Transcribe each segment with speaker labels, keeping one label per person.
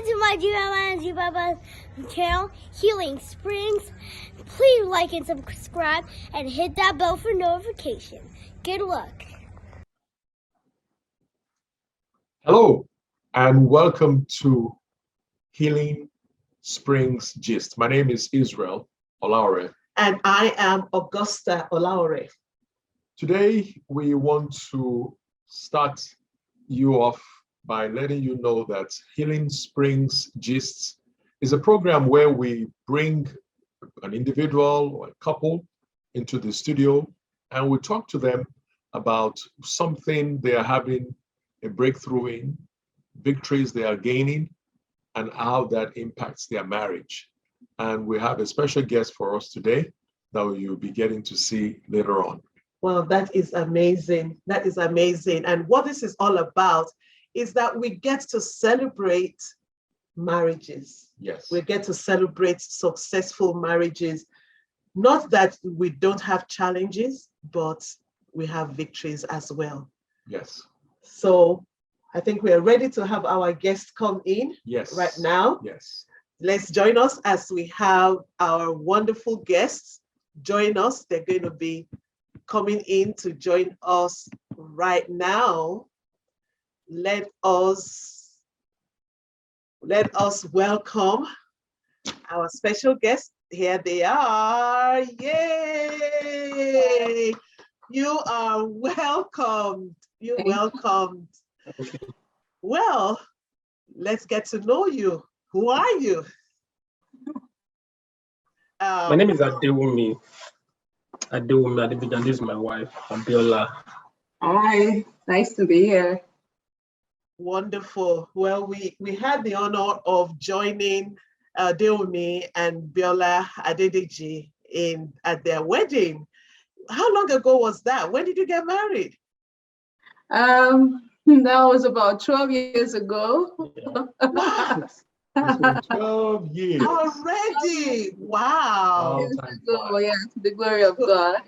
Speaker 1: to my G-Mama and G-Baba channel, Healing Springs. Please like and subscribe and hit that bell for notification. Good luck.
Speaker 2: Hello, and welcome to Healing Springs Gist. My name is Israel Olaore.
Speaker 3: And I am Augusta Olaore.
Speaker 2: Today, we want to start you off by letting you know that Healing Springs Gist is a program where we bring an individual or a couple into the studio and we talk to them about something they are having a breakthrough in, victories they are gaining, and how that impacts their marriage. And we have a special guest for us today that you'll be getting to see later on.
Speaker 3: Well, that is amazing. That is amazing. And what this is all about is that we get to celebrate marriages.
Speaker 2: Yes.
Speaker 3: We get to celebrate successful marriages. Not that we don't have challenges, but we have victories as well.
Speaker 2: Yes.
Speaker 3: So I think we are ready to have our guests come in right now.
Speaker 2: Yes.
Speaker 3: Let's join us as we have our wonderful guests join us. They're going to be coming in to join us right now. Let us welcome our special guests. Here they are. Yay! You are welcomed. You're welcomed. Well, let's get to know you. Who are you?
Speaker 4: My name is Adewumi. Adewumi Adebijan. This is my wife, Abiola.
Speaker 5: Hi, nice to be here.
Speaker 3: Wonderful. Well, we had the honor of joining Adewumi and Biola Adedeji at their wedding. How long ago was that? When did you get married?
Speaker 5: That was about 12 years ago.
Speaker 3: What?
Speaker 2: 12 years.
Speaker 3: Already? Wow.
Speaker 5: Years ago, yeah, to the glory of God.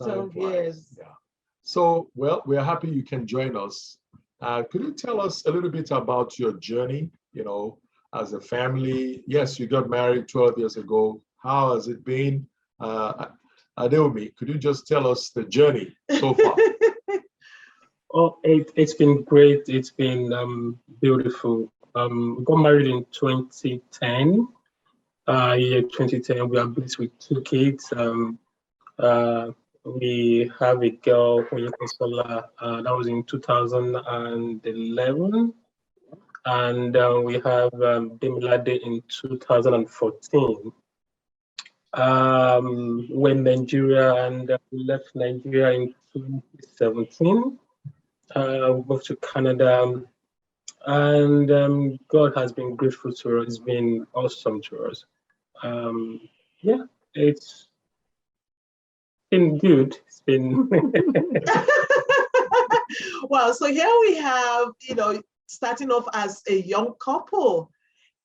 Speaker 3: 12 years.
Speaker 2: Yeah. So, well, we're happy you can join us. Could you tell us a little bit about your journey, as a family? Yes, you got married 12 years ago. How has it been? Adewumi, could you just tell us the journey so far?
Speaker 4: Oh, it's been great. It's been beautiful. We got married in 2010. 2010, we are blessed with 2 kids. We have a girl, Oyekosola, that was in 2011. And we have Demilade in 2014. When Nigeria and we left Nigeria in 2017. We moved to Canada, and God has been grateful to us. It's been awesome to us. It's been good. It's been
Speaker 3: Well, so here we have, starting off as a young couple.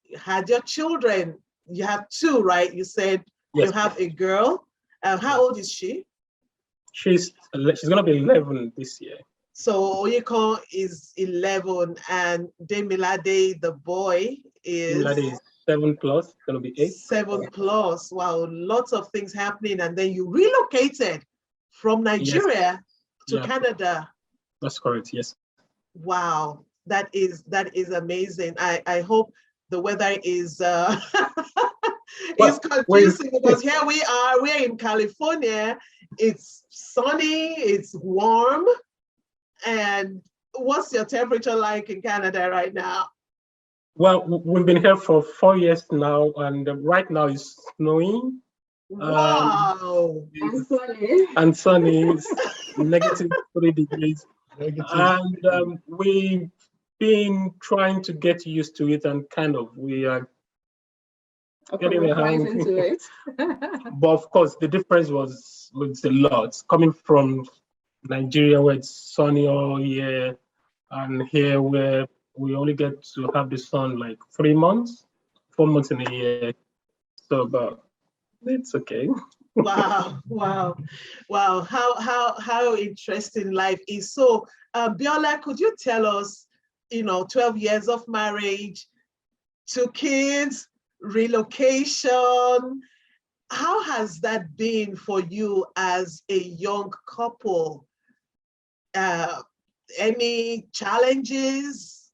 Speaker 3: You had your children. You have 2, right? You said
Speaker 4: yes.
Speaker 3: You have a girl. How old is she?
Speaker 4: She's gonna be 11 this year.
Speaker 3: So Oyeko is 11 and Demilade, the boy, is...
Speaker 4: Demilade is 7+, gonna be 8.
Speaker 3: 7+. Wow, lots of things happening. And then you relocated from Nigeria to Canada.
Speaker 4: That's correct, yes.
Speaker 3: Wow, that is amazing. I hope the weather is is confusing because here we're in California. It's sunny, it's warm. And what's your temperature like in Canada right now?
Speaker 4: Well, we've been here for 4 years now, and right now it's snowing.
Speaker 3: Wow.
Speaker 5: And
Speaker 4: sunny. It's negative 3 degrees. And we've been trying to get used to it, and we are getting a hang
Speaker 5: into it.
Speaker 4: But of course, the difference was a lot. Coming from Nigeria, where it's sunny all year, and here where we only get to have the sun like 3 months, 4 months in a year. So, but it's okay.
Speaker 3: Wow. How interesting life is. So, Biola, could you tell us 12 years of marriage, 2 kids, relocation. How has that been for you as a young couple? Any challenges?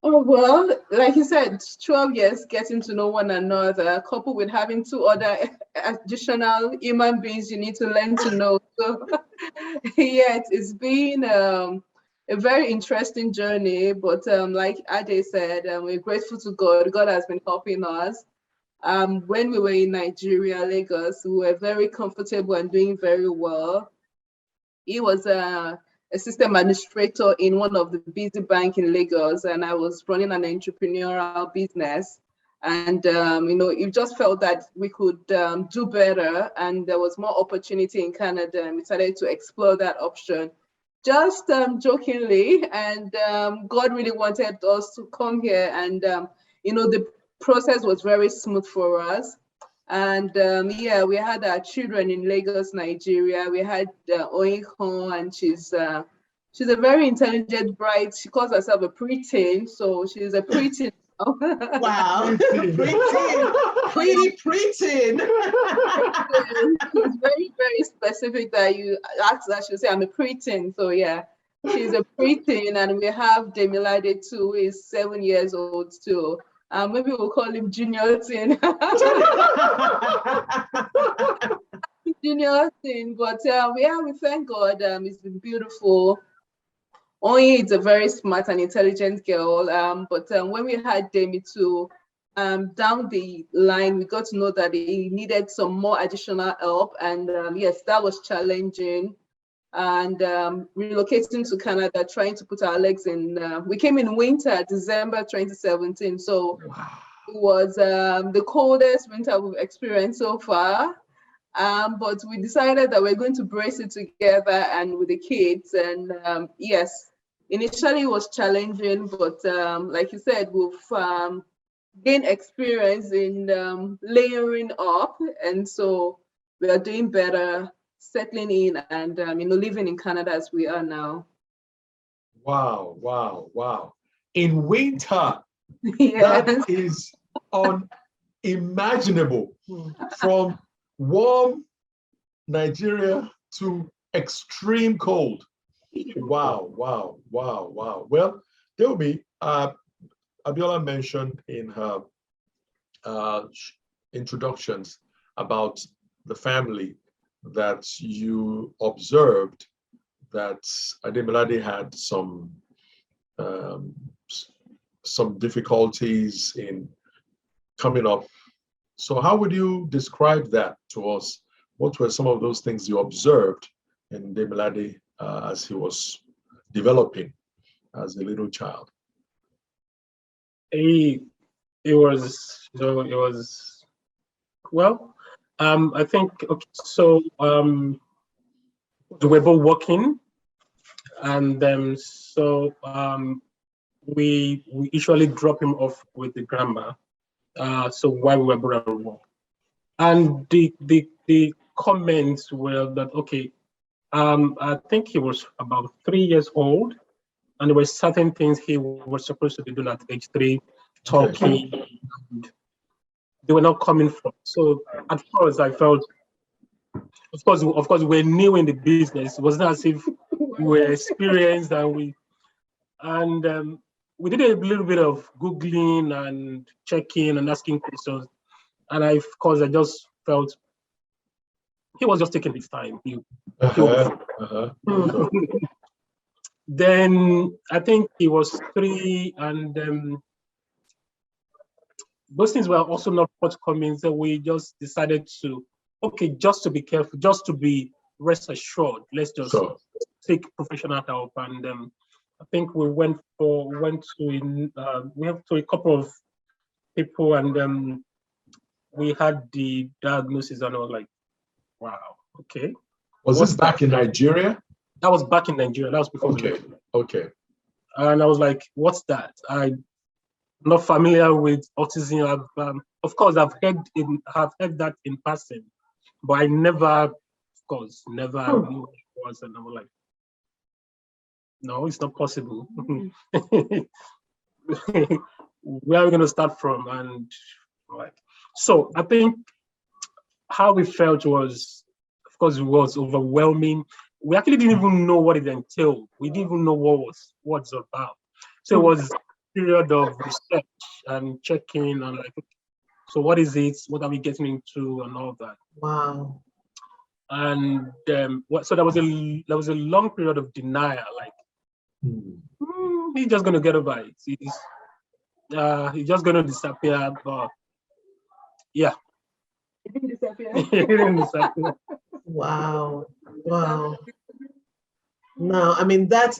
Speaker 5: Oh, well, like you said, 12 years getting to know one another, coupled with having 2 other additional human beings you need to learn to know. So, yeah, it's been a very interesting journey. But like Ade said, we're grateful to God. God has been helping us. When we were in Nigeria, Lagos, we were very comfortable and doing very well. He was a system administrator in one of the busy bank in Lagos, and I was running an entrepreneurial business. And you just felt that we could do better, and there was more opportunity in Canada, and we started to explore that option. Just jokingly, and God really wanted us to come here, and the process was very smooth for us. And yeah, we had our children in Lagos, Nigeria. We had Oinko, and she's a very intelligent, bright. She calls herself a preteen, so she's a preteen.
Speaker 3: Wow, pretty preteen.
Speaker 5: She's very, very specific that you ask her, she'll say, I'm a preteen. So yeah, she's a preteen, and we have Demilade too, who is 7 years old too. Maybe we'll call him Junior Teen. Junior Teen, but yeah, we thank God. It's been beautiful. Only it's a very smart and intelligent girl. But when we had Demi too, down the line, we got to know that he needed some more additional help, and yes, that was challenging. And relocating to Canada, trying to put our legs in. We came in winter, December 2017. So it was the coldest winter we've experienced so far. But we decided that we're going to brace it together and with the kids. And yes, initially it was challenging, but like you said, we've gained experience in layering up. And so we are doing better, settling in, and living in Canada as we are now.
Speaker 2: Wow, wow, wow. In winter,
Speaker 5: Yes.
Speaker 2: that is unimaginable. From warm Nigeria to extreme cold. Wow, wow, wow, wow. Well, Deomi, Abiola mentioned in her introductions about the family that you observed that Ademilade had some difficulties in coming up. So how would you describe that to us? What were some of those things you observed in Demilade as he was developing as a little child?
Speaker 4: It was well. I think okay. So we were both working, and we usually drop him off with the grandma. So while we were both at work, and the comments were that okay, I think he was about 3 years old, and there were certain things he was supposed to be doing at age 3, talking. And they were not coming from. So at first I felt, of course, we're new in the business. It wasn't as if we were experienced, and we did a little bit of Googling and checking and asking questions. And I just felt he was just taking his time. Then I think he was 3, and those things were also not forthcoming. So we just decided to, okay, just to be careful, just to be rest assured, let's just take professional help. And I think we went to a couple of people, and we had the diagnosis, and I was like, wow, okay.
Speaker 2: Was this back in Nigeria?
Speaker 4: That was back in Nigeria. That was before.
Speaker 2: Okay.
Speaker 4: And I was like, what's that? I'm not familiar with autism. Of course, I've heard that in passing, but I never knew what it was. And I was like, No, it's not possible. Where are we going to start from? And like, so I think how we felt was, of course, it was overwhelming. We actually didn't even know what it entailed. We didn't even know what's about. So it was a period of research and checking and like, so what is it? What are we getting into and all that?
Speaker 3: Wow.
Speaker 4: And so there was a long period of denial. Like, he's just gonna get over it. He's just gonna disappear. But yeah,
Speaker 5: It didn't disappear.
Speaker 4: he didn't disappear.
Speaker 3: Wow. Wow. No, I mean that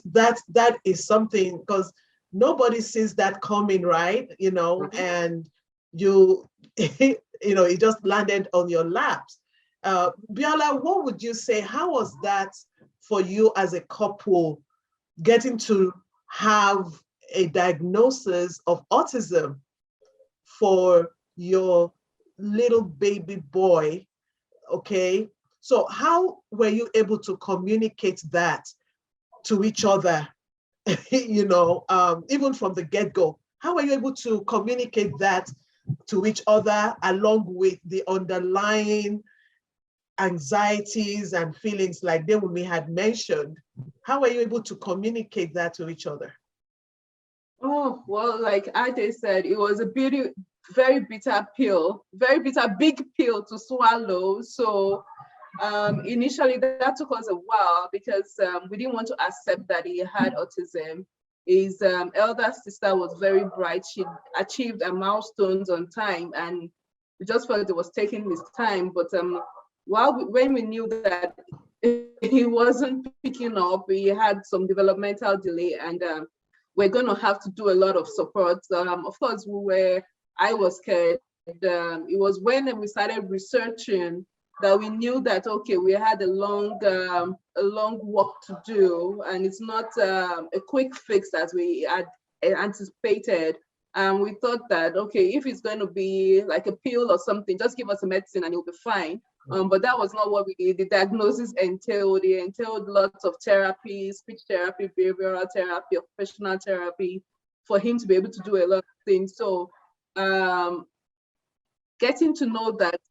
Speaker 3: is something, because nobody sees that coming, right? You know, and you you know, it just landed on your laps. Biola, what would you say? How was that for you as a couple, getting to have a diagnosis of autism for your little baby boy? Okay, so how were you able to communicate that to each other? You know, even from the get-go, how were you able to communicate that to each other, along with the underlying anxieties and feelings like Dewumi had mentioned? How were you able to communicate that to each other?
Speaker 5: Oh, well, like Ade said, it was a very bitter pill, very bitter, big pill to swallow. So initially that took us a while, because we didn't want to accept that he had autism. His elder sister was very bright. She achieved her milestones on time, and we just felt it was taking his time. But when we knew that he wasn't picking up, he had some developmental delay, and we're going to have to do a lot of support. Of course, I was scared. It was when we started researching that we knew that, okay, we had a long work to do, and it's not a quick fix as we had anticipated. We thought that, okay, if it's going to be like a pill or something, just give us a medicine and it'll be fine. But that was not what the diagnosis entailed. It entailed lots of therapy, speech therapy, behavioral therapy, occupational therapy, for him to be able to do a lot of things. So getting to know that,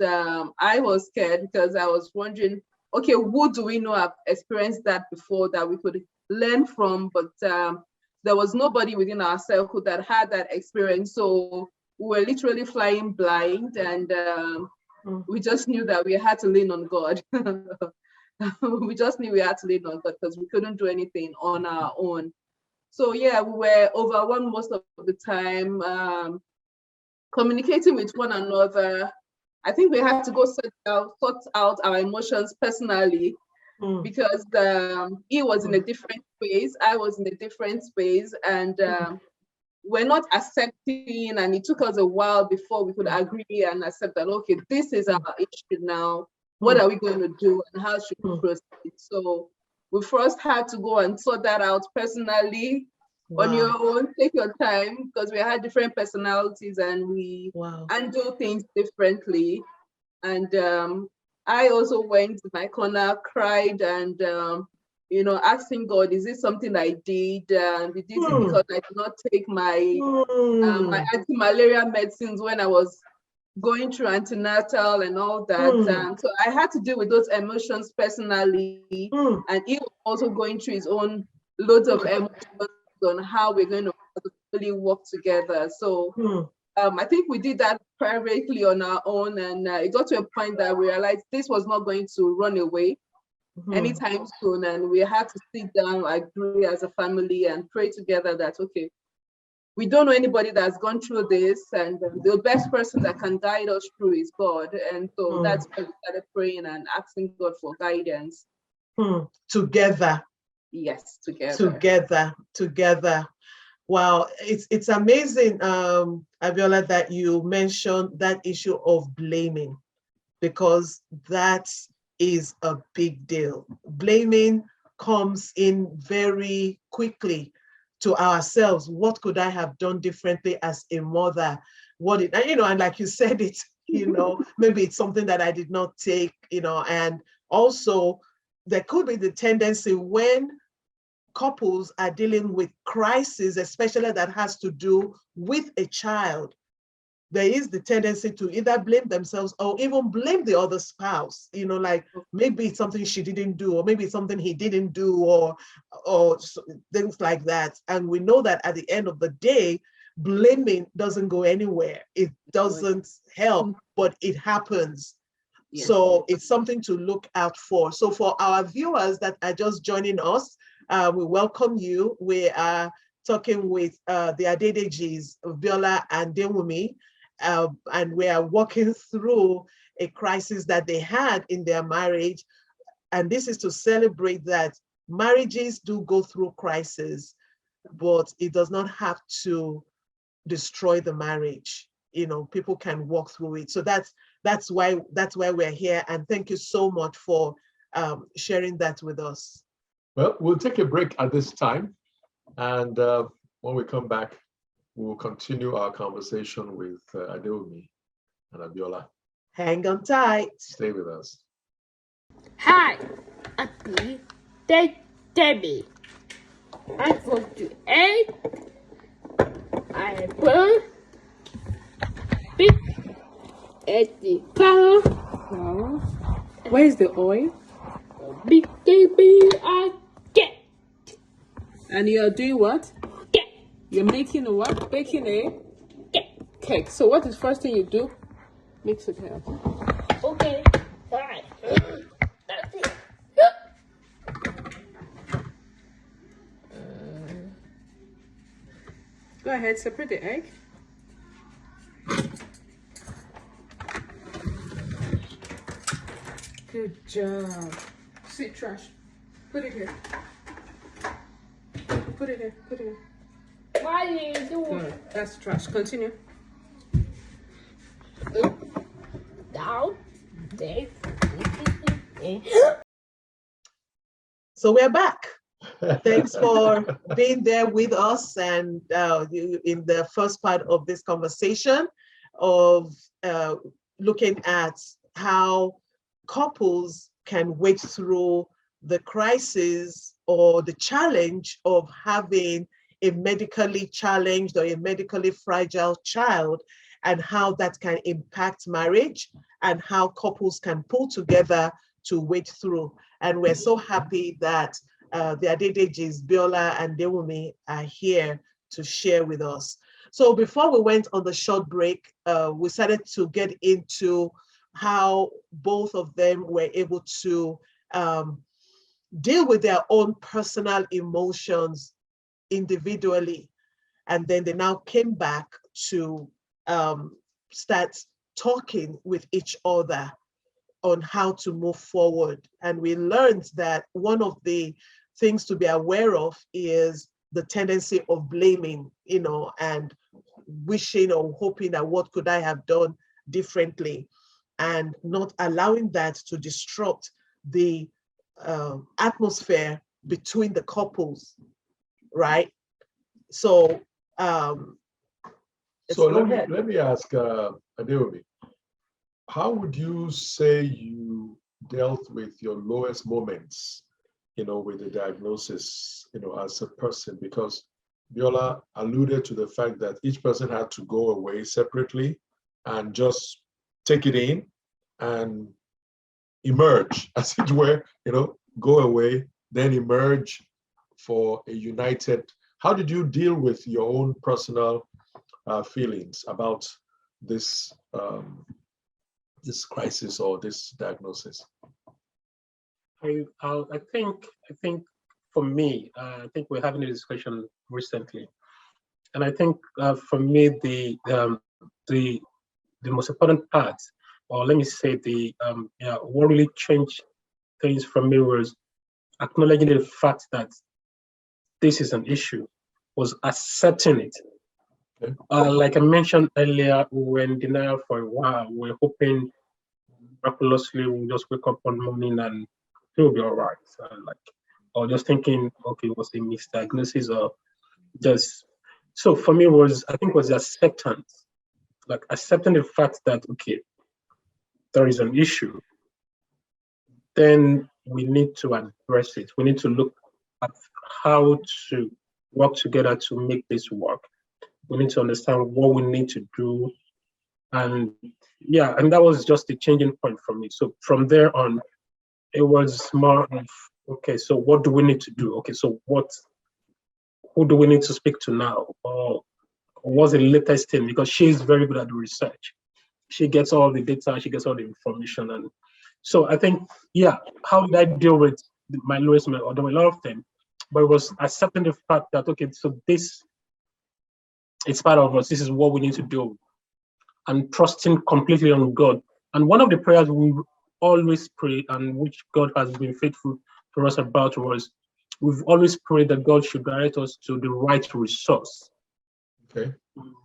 Speaker 5: I was scared, because I was wondering, okay, who do we know have experienced that before that we could learn from? But there was nobody within our circle that had that experience. So we were literally flying blind, and we just knew that we had to lean on God. We just knew we had to lean on God, because we couldn't do anything on our own. So yeah, we were overwhelmed most of the time, communicating with one another. I think we had to go sort out our emotions personally, because he was in a different space, I was in a different space, and we're not accepting, and it took us a while before we could agree and accept that, okay, this is our issue now. What are we going to do, and how should we proceed? So we first had to go and sort that out personally. Wow. On your own, take your time, because we had different personalities and we handle things differently. And I also went to my corner, cried, and asking God, is this something I did? And is it because I did not take my my anti-malaria medicines when I was going through antenatal and all that? And so I had to deal with those emotions personally, and he was also going through his own loads of emotions on how we're going to really work together. So I think we did that privately on our own, and it got to a point that we realized this was not going to run away anytime soon, and we had to sit down, agree as a family, and pray together that, okay, we don't know anybody that's gone through this, and the best person that can guide us through is God. And so that's when we started praying and asking God for guidance.
Speaker 3: Together.
Speaker 5: Yes, together.
Speaker 3: Wow, it's amazing, Abiola, that you mentioned that issue of blaming, because that is a big deal. Blaming comes in very quickly to ourselves. What could I have done differently as a mother? And like you said it, maybe it's something that I did not take, and also there could be the tendency when couples are dealing with crisis, especially that has to do with a child, there is the tendency to either blame themselves or even blame the other spouse. You know, like maybe it's something she didn't do, or maybe it's something he didn't do, or things like that. And we know that at the end of the day, blaming doesn't go anywhere. It doesn't help, but it happens. Yeah. So it's something to look out for. So for our viewers that are just joining us, we welcome you. We are talking with the Adedejis, Viola and Dewumi, and we are walking through a crisis that they had in their marriage. And this is to celebrate that marriages do go through crisis, but it does not have to destroy the marriage. You know, people can walk through it. So that's why we're here. And thank you so much for sharing that with us.
Speaker 2: Well, we'll take a break at this time. And when we come back, we'll continue our conversation with Adewumi and Abiola.
Speaker 3: Hang on tight.
Speaker 2: Stay with us.
Speaker 1: Hi, Auntie Debbie. I'm going to egg. I put big at the flour.
Speaker 5: Where's the oil?
Speaker 1: Big baby I get.
Speaker 5: And you're doing what?
Speaker 1: Get.
Speaker 5: You're making a what? Baking a
Speaker 1: Cake.
Speaker 5: So what is first thing you do? Mix it here.
Speaker 1: Okay. All right. That's it.
Speaker 5: Go ahead, separate the egg. Good job. See, trash. Put it here. Put it here. Put it here.
Speaker 1: Why did you do
Speaker 5: Good. That's trash. Continue.
Speaker 1: it? Down. There.
Speaker 3: So we're back. Thanks for being there with us and in the first part of this conversation of looking at how couples can wade through the crisis or the challenge of having a medically challenged or a medically fragile child, and how that can impact marriage and how couples can pull together to wade through. And we're so happy that the Adedejis, Biola and Dewumi, are here to share with us. So before we went on the short break, we started to get into how both of them were able to deal with their own personal emotions individually. And then they now came back to start talking with each other on how to move forward. And we learned that one of the things to be aware of is the tendency of blaming, you know, and wishing or hoping that what could I have done differently, and not allowing that to disrupt the atmosphere between the couples, right? So,
Speaker 2: so let me ask Adewumi, how would you say you dealt with your lowest moments, you know, with the diagnosis, you know, as a person? Because Biola alluded to the fact that each person had to go away separately and just take it in and emerge, as it were, you know, go away, then emerge for a united. How did you deal with your own personal feelings about this this crisis or this diagnosis?
Speaker 4: I think for me, I think we're having a discussion recently, and I think for me the most important part, or let me say what really changed things for me was acknowledging the fact that this is an issue, was accepting it. Okay. Like I mentioned earlier, we were in denial for a while. We're hoping miraculously we'll just wake up one morning and it'll be all right. Or just thinking, okay, it was a misdiagnosis or just. So for me, I think was the acceptance, like accepting the fact that, okay, there is an issue. Then we need to address it. We need to look at how to work together to make this work. We need to understand what we need to do. And yeah, and that was just the changing point for me. So from there on, it was more of, okay, so what do we need to do? Okay, so who do we need to speak to now? Or what's the latest thing? Because she's very good at the research. She gets all the data, she gets all the information. And so I think, yeah, how did I deal with my lowest, although a lot of them, but it was accepting the fact that, okay, so this is part of us, this is what we need to do, and trusting completely on God. And one of the prayers we always pray, and which God has been faithful for us about, was we've always prayed that God should direct us to the right resource,
Speaker 2: Okay.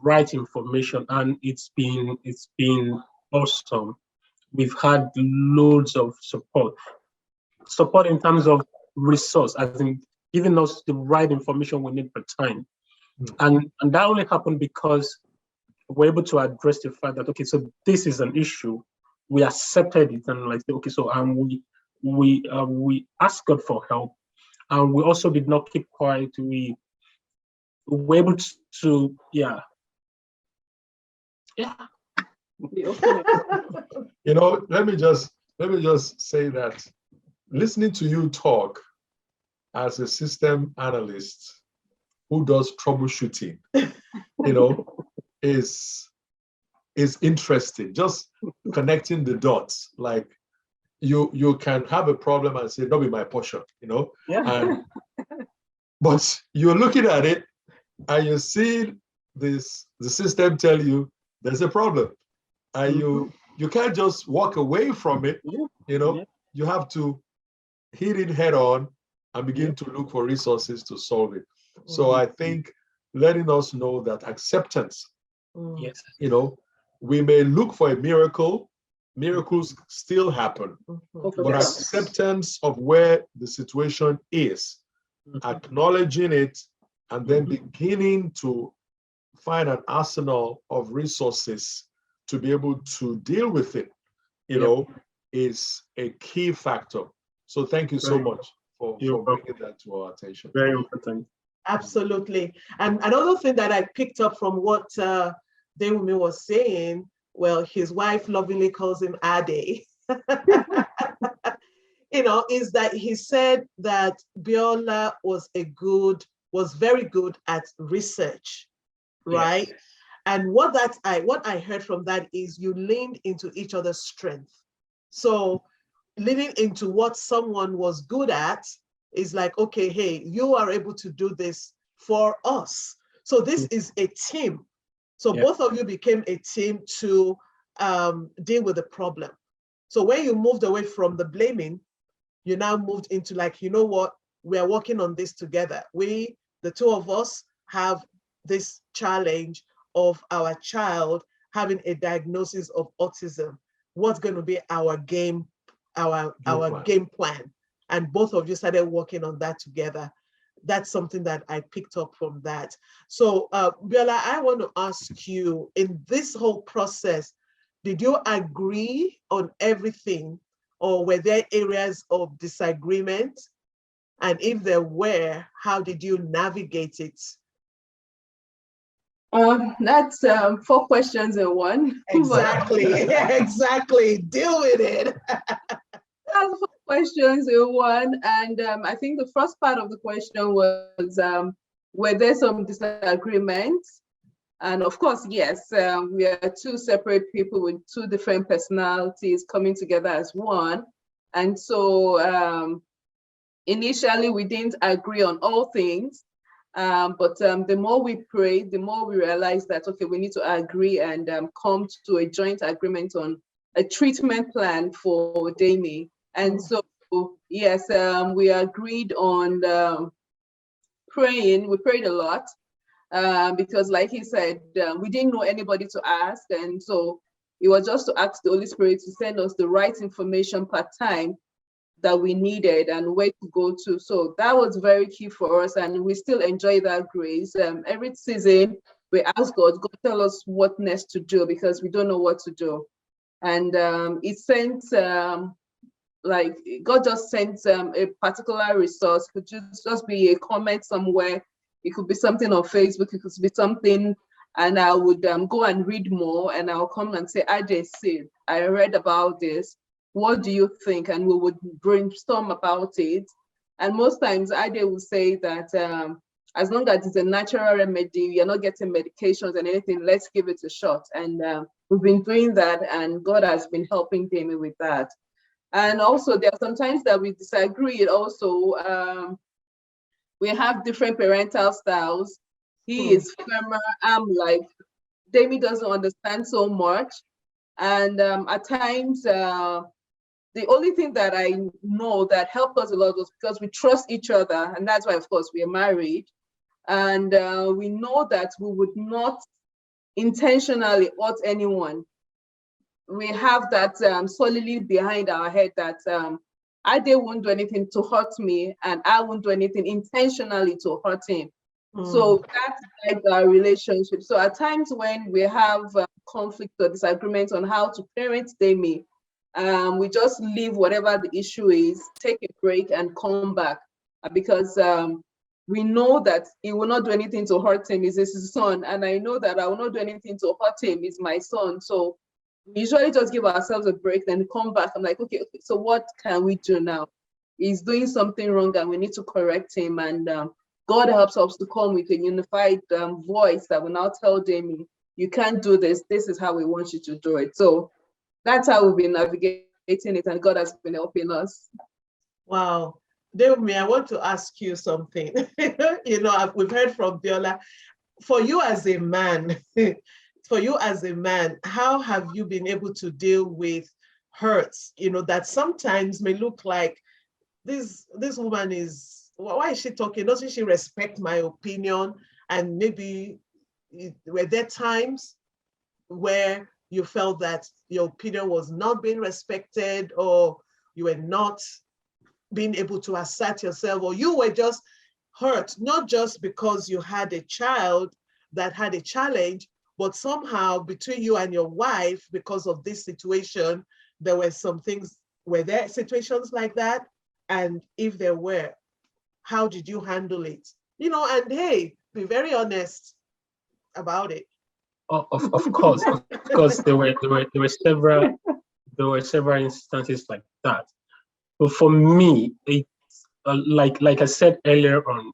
Speaker 4: right information, and it's been awesome. We've had loads of support in terms of resource, as in giving us the right information we need per time. And that only happened because we're able to address the fact that, okay, so this is an issue. We accepted it and like, okay, so we asked God for help, and we also did not keep quiet. We were able to, yeah.
Speaker 2: You know, let me just say that listening to you talk as a system analyst who does troubleshooting, you know, is interesting. Just connecting the dots. Like you can have a problem and say, "Don't be my portion," you know.
Speaker 4: Yeah.
Speaker 2: But you're looking at it and you see the system tell you there's a problem, and you can't just walk away from it. You know, you have to hit it head on and begin to look for resources to solve it. So I think letting us know that acceptance,
Speaker 4: Yes,
Speaker 2: you know, we may look for a miracle, miracles still happen, but acceptance of where the situation is, acknowledging it, and then beginning to find an arsenal of resources to be able to deal with it, you know, is a key factor. So thank you so much for bringing that to our attention.
Speaker 4: Very important.
Speaker 3: Absolutely. And another thing that I picked up from what Dewumi was saying, well, his wife lovingly calls him Ade, you know, is that he said that Biola was very good at research, right? Yes. And what I heard from that is you leaned into each other's strength. So leaning into what someone was good at is like, okay, hey, you are able to do this for us. So this is a team. So both of you became a team to deal with the problem. So when you moved away from the blaming, you now moved into like, you know what, we are working on this together. We, the two of us, have this challenge of our child having a diagnosis of autism. What's going to be our game plan? And both of you started working on that together. That's something that I picked up from that. So Biola, I want to ask you, in this whole process, did you agree on everything, or were there areas of disagreement? And if there were, how did you navigate it?
Speaker 5: That's 4 questions in one.
Speaker 3: Exactly. Exactly. Deal with it.
Speaker 5: That's 4 questions in one. And I think the first part of the question was, were there some disagreements? And of course, yes, we are 2 separate people with 2 different personalities coming together as one. And so initially we didn't agree on all things. But the more we prayed, the more we realized that, okay, we need to agree and come to a joint agreement on a treatment plan for Damie. And so, yes, we agreed on praying. We prayed a lot because, like he said, we didn't know anybody to ask. And so it was just to ask the Holy Spirit to send us the right information per time that we needed and where to go to. So that was very key for us, and we still enjoy that grace. Every season we ask God, tell us what next to do, because we don't know what to do. And it sent like God just sent a particular resource. It could just be a comment somewhere. It could be something on Facebook. It could be something, and I would go and read more, and I'll come and say, Ajay, Sid, I read about this. What do you think? And we would brainstorm about it. And most times Ajay will say that as long as it's a natural remedy, you're not getting medications and anything, let's give it a shot. And we've been doing that, and God has been helping Demi with that. And also, there are sometimes that we disagree. Also, we have different parental styles. He is firmer. I'm like, Demi doesn't understand so much. And at times, the only thing that I know that helped us a lot was because we trust each other. And that's why, of course, we are married. And we know that we would not intentionally hurt anyone. We have that solidly behind our head that Ade won't do anything to hurt me, and I won't do anything intentionally to hurt him. So that's like our relationship. So at times when we have conflict or disagreement on how to parent Demi, we just leave whatever the issue is, take a break, and come back because we know that he will not do anything to hurt him. He's his son, and I know that I will not do anything to hurt him. He's my son. So we usually just give ourselves a break, then come back. I'm like, okay, so what can we do now? He's doing something wrong, and we need to correct him. And God helps us to come with a unified voice that will now tell Demi, you can't do this. This is how we want you to do it. So that's how we've been navigating it, and God has been helping us.
Speaker 3: Wow. Demi, I want to ask you something. We've heard from Biola. For you as a man, how have you been able to deal with hurts, that sometimes may look like this woman is, why is she talking? Doesn't she respect my opinion? And maybe were there times where you felt that your opinion was not being respected, or you were not being able to assert yourself, or you were just hurt, not just because you had a child that had a challenge, but somehow between you and your wife, because of this situation, there were some things, were there situations like that? And if there were, how did you handle it? And hey, be very honest about it.
Speaker 4: Of course, there were several instances like that. But for me, it's like I said earlier on,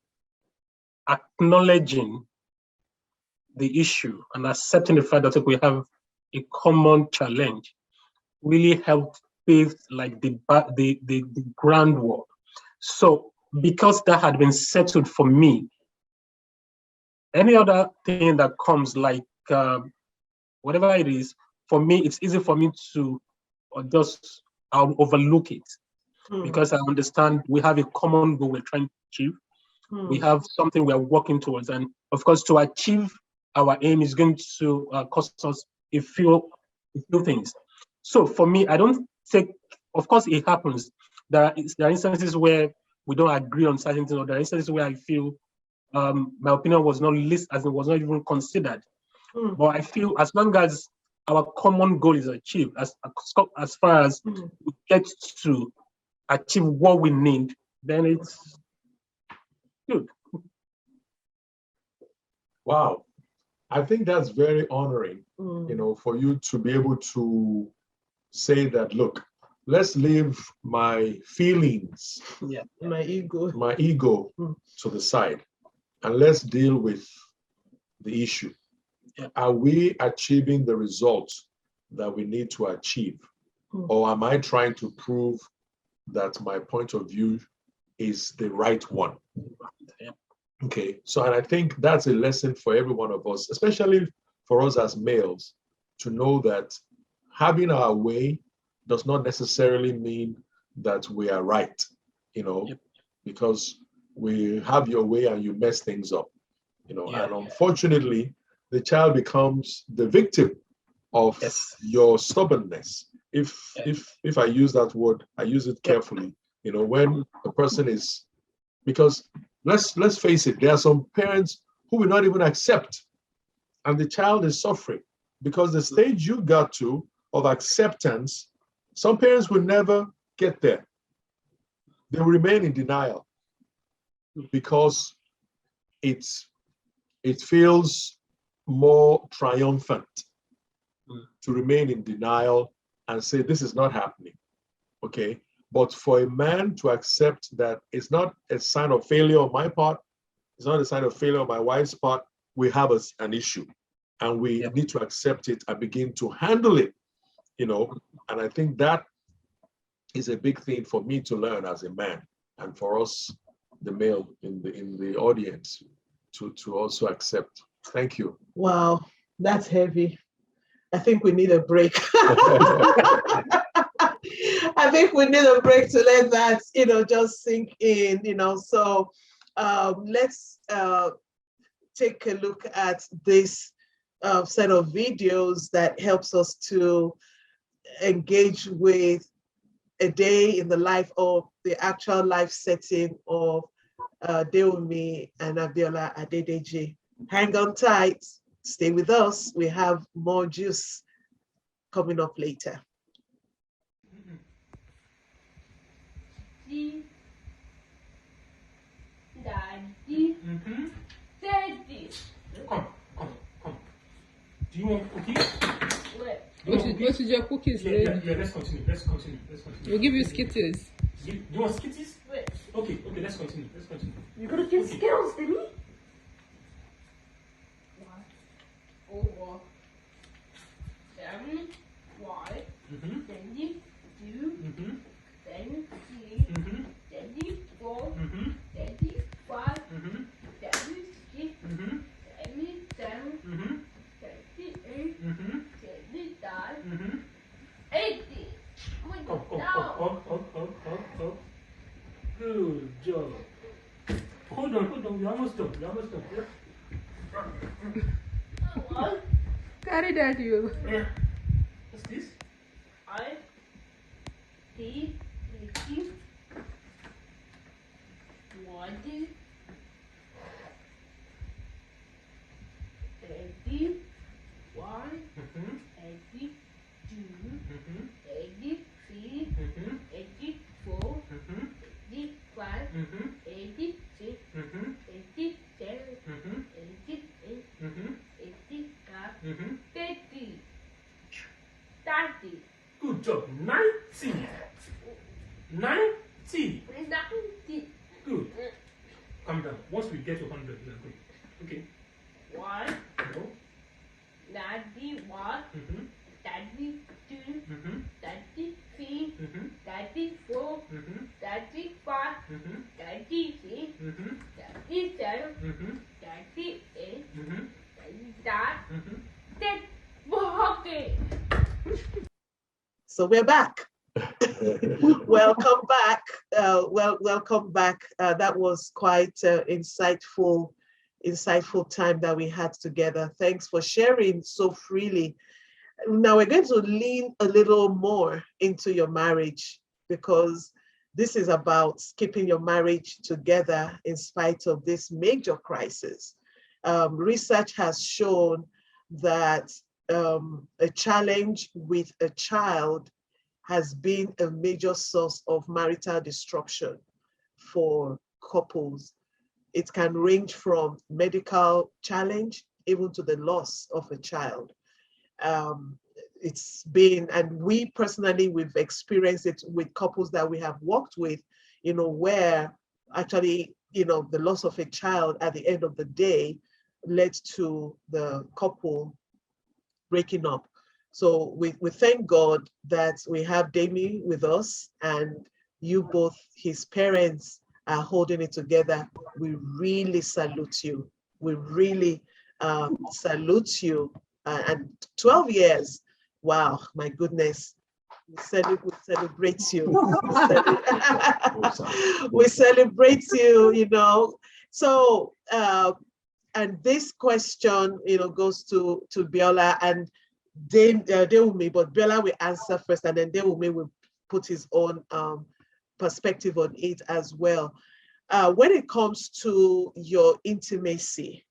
Speaker 4: acknowledging the issue and accepting the fact that we have a common challenge really helped pave like the groundwork. So because that had been settled for me, any other thing that comes, like whatever it is, for me, it's easy for me to I'll overlook it because I understand we have a common goal we're trying to achieve. We have something we're working towards. And of course, to achieve our aim is going to cost us a few things. So for me, I don't take, of course, it happens. There are instances where we don't agree on certain things, or there are instances where I feel my opinion was not listed, as it was not even considered. But I feel as long as our common goal is achieved, as far as we get to achieve what we need, then it's good.
Speaker 2: Wow. I think that's very honoring, for you to be able to say that, look, let's leave my feelings,
Speaker 3: my ego
Speaker 2: to the side, and let's deal with the issue. Are we achieving the results that we need to achieve? Or am I trying to prove that my point of view is the right one? Okay, so and I think that's a lesson for every one of us, especially for us as males, to know that having our way does not necessarily mean that we are right, because we have your way and you mess things up, and unfortunately, the child becomes the victim of your stubbornness. If I use that word, I use it carefully. When a person is, because let's face it, there are some parents who will not even accept, and the child is suffering because the stage you got to of acceptance, some parents will never get there. They will remain in denial because it feels more triumphant to remain in denial and say, this is not happening, okay? But for a man to accept that it's not a sign of failure on my part, it's not a sign of failure on my wife's part, we have an issue. And we need to accept it and begin to handle it, you know? And I think that is a big thing for me to learn as a man, and for us, the male in the audience, to also accept. Thank you.
Speaker 3: Wow, that's heavy. I think we need a break. I think we need a break to let that, just sink in, So let's take a look at this set of videos that helps us to engage with a day in the life of the actual life setting of Deomi and Abiola Adedeji. Hang on tight, stay with us. We have more juice coming up later.
Speaker 6: Daddy, Daddy.
Speaker 7: Come. Do you want cookies?
Speaker 6: What is your cookies?
Speaker 7: Yeah, let's continue.
Speaker 6: We'll give you Skittles.
Speaker 7: Do you want Skittles? Okay, let's continue.
Speaker 6: You're gonna get Skittles, Demi? Over. 7, Y, then you 2, then 3, then you 4, then you 5, then you 6, then you 7, then you 8, then you 9, 80.
Speaker 7: Come. Good job. Hold on. We're almost done.
Speaker 6: Carry that, you.
Speaker 7: What's this?
Speaker 6: I see 1, 81, 82, 83, 84, 85, 86, 87, 88, 89, 30. 30.
Speaker 7: Good job. 90. 90.
Speaker 6: 90.
Speaker 7: Good. Calm down. Once we get to 100, we are good. Okay.
Speaker 6: 1,
Speaker 7: Go.
Speaker 6: 91, 32, 33, 34, 35, 36, 37, 38, 39,
Speaker 3: So we're back. Welcome back. Welcome back. That was quite insightful time that we had together. Thanks for sharing so freely. Now we're going to lean a little more into your marriage, because this is about keeping your marriage together in spite of this major crisis. Research has shown that a challenge with a child has been a major source of marital disruption for couples. It can range from medical challenge even to the loss of a child. It's been, and we personally, we've experienced it with couples that we have worked with, where actually, the loss of a child at the end of the day led to the couple breaking up. So we thank God that we have Demi with us, and you both, his parents, are holding it together. We really salute you. We really salute you. And 12 years, wow, my goodness. We celebrate you. We celebrate you, So, and this question, goes to Biola and Deumi, but Biola will answer first, and then Deumi will put his own perspective on it as well. When it comes to your intimacy,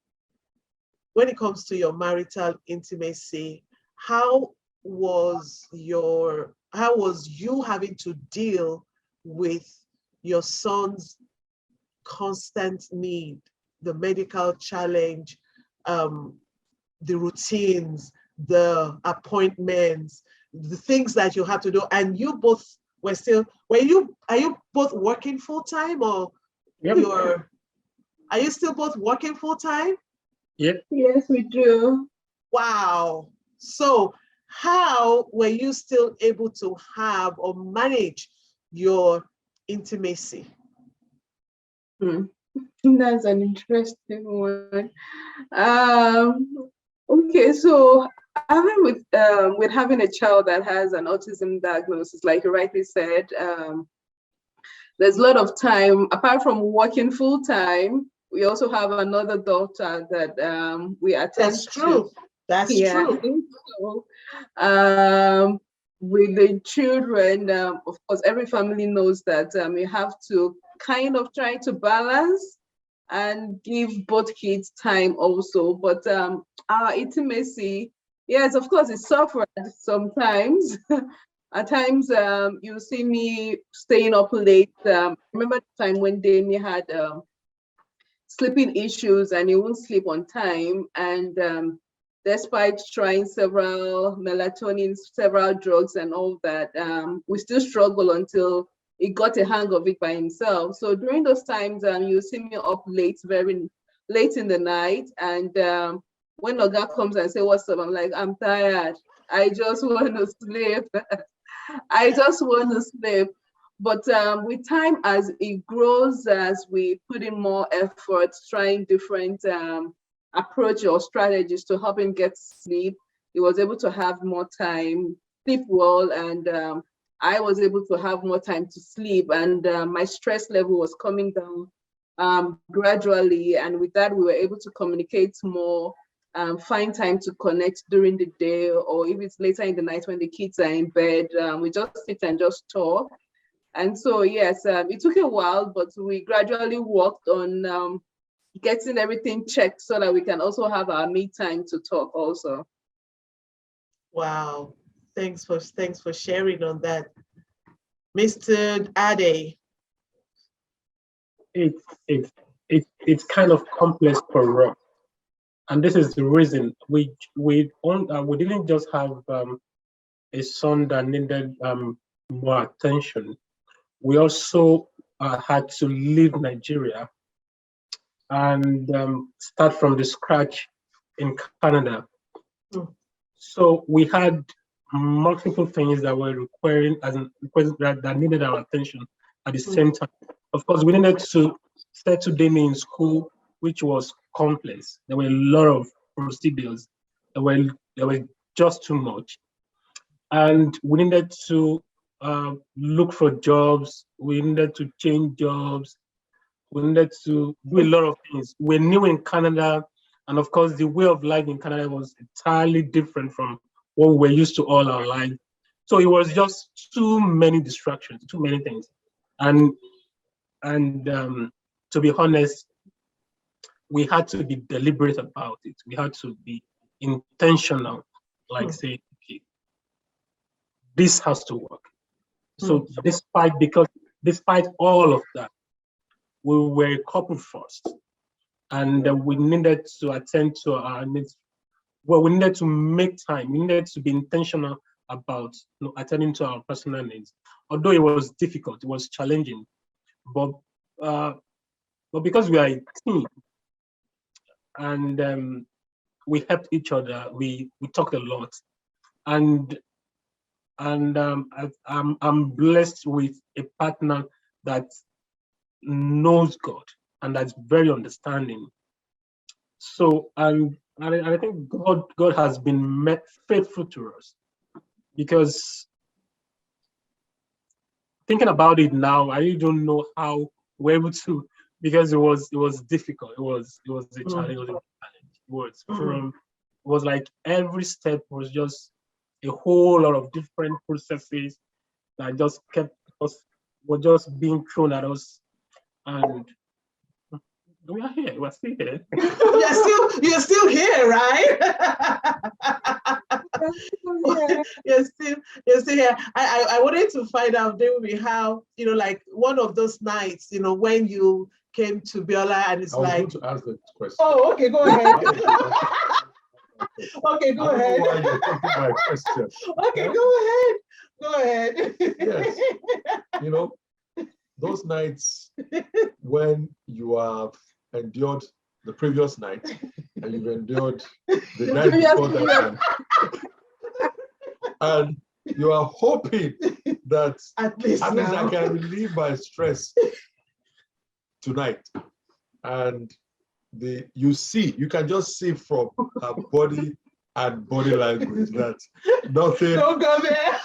Speaker 3: when it comes to your marital intimacy, how was your was you having to deal with your son's constant need, the medical challenge, the routines, the appointments, the things that you have to do, and you both were still, are you both working full time, or
Speaker 4: Yep.
Speaker 3: are you still both working full time?
Speaker 4: Yep.
Speaker 5: Yes, we do.
Speaker 3: Wow. So how were you still able to have or manage your intimacy?
Speaker 5: That's an interesting one. Okay, so having with having a child that has an autism diagnosis, like you rightly said, there's a lot of time. Apart from working full time, we also have another daughter that we attend
Speaker 3: That's true.
Speaker 5: to.
Speaker 3: That's
Speaker 5: Yeah.
Speaker 3: true.
Speaker 5: So, with the children, of course, every family knows that you have to kind of try to balance and give both kids time also. But our intimacy, yes, of course, it suffered sometimes. At times, you see me staying up late. Remember the time when Damien had sleeping issues and he won't sleep on time. And despite trying several melatonin, several drugs and all that, we still struggle until he got a hang of it by himself. So during those times, you see me up late, very late in the night. And when Oga comes and say, "What's up?" I'm like, "I'm tired. I just want to sleep." I just want to sleep. But with time, as it grows, as we put in more effort, trying different approach or strategies to help him get sleep, he was able to have more time, sleep well, and I was able to have more time to sleep. And my stress level was coming down gradually. And with that, we were able to communicate more, find time to connect during the day, or if it's later in the night when the kids are in bed, we just sit and just talk. And so, yes, it took a while, but we gradually worked on getting everything checked so that we can also have our me time to talk also.
Speaker 3: Wow. Thanks for sharing on that. Mr. Ade.
Speaker 4: It's kind of complex for us. And this is the reason we didn't just have a son that needed more attention. We also had to leave Nigeria and start from the scratch in Canada. So we had multiple things that were requiring that needed our attention at the same time. Of course, we needed to settle them in school, which was complex. There were a lot of procedures. There were just too much, and we needed to look for jobs. We needed to change jobs. We needed to do a lot of things. We're new in Canada, and of course, the way of life in Canada was entirely different from what we're used to all our life. So it was just too many distractions, too many things, and to be honest, we had to be deliberate about it. We had to be intentional, like say, okay, this has to work. So despite all of that, we were a couple first, and we needed to attend to our needs. Well, we needed to make time. We needed to be intentional about attending to our personal needs. Although it was difficult, it was challenging, but because we are a team and we helped each other, we talked a lot, and I'm blessed with a partner that knows God and that's very understanding. So and I think God has been faithful to us, because thinking about it now, I really don't know how we're able to, because it was difficult. It was a challenge. It was like every step was just a whole lot of different processes that just kept us, were just being thrown at us, and we are here. We're still here.
Speaker 3: You're still here, right?
Speaker 5: Yeah.
Speaker 3: you're still see here, I wanted to find out, David, how, like one of those nights, when you came to Biola and it's
Speaker 2: I was
Speaker 3: like.
Speaker 2: going to ask the question.
Speaker 3: Oh, okay, go ahead. Okay, go ahead.
Speaker 2: Why you're taking my question?
Speaker 3: Okay,
Speaker 2: Huh?
Speaker 3: go ahead.
Speaker 2: Yes. Those nights when you have endured the previous night and you've endured the night before that night, and you are hoping that
Speaker 3: At least
Speaker 2: I
Speaker 3: now.
Speaker 2: can relieve my stress tonight. And you can just see from her body and body language that nothing,
Speaker 3: Don't go there.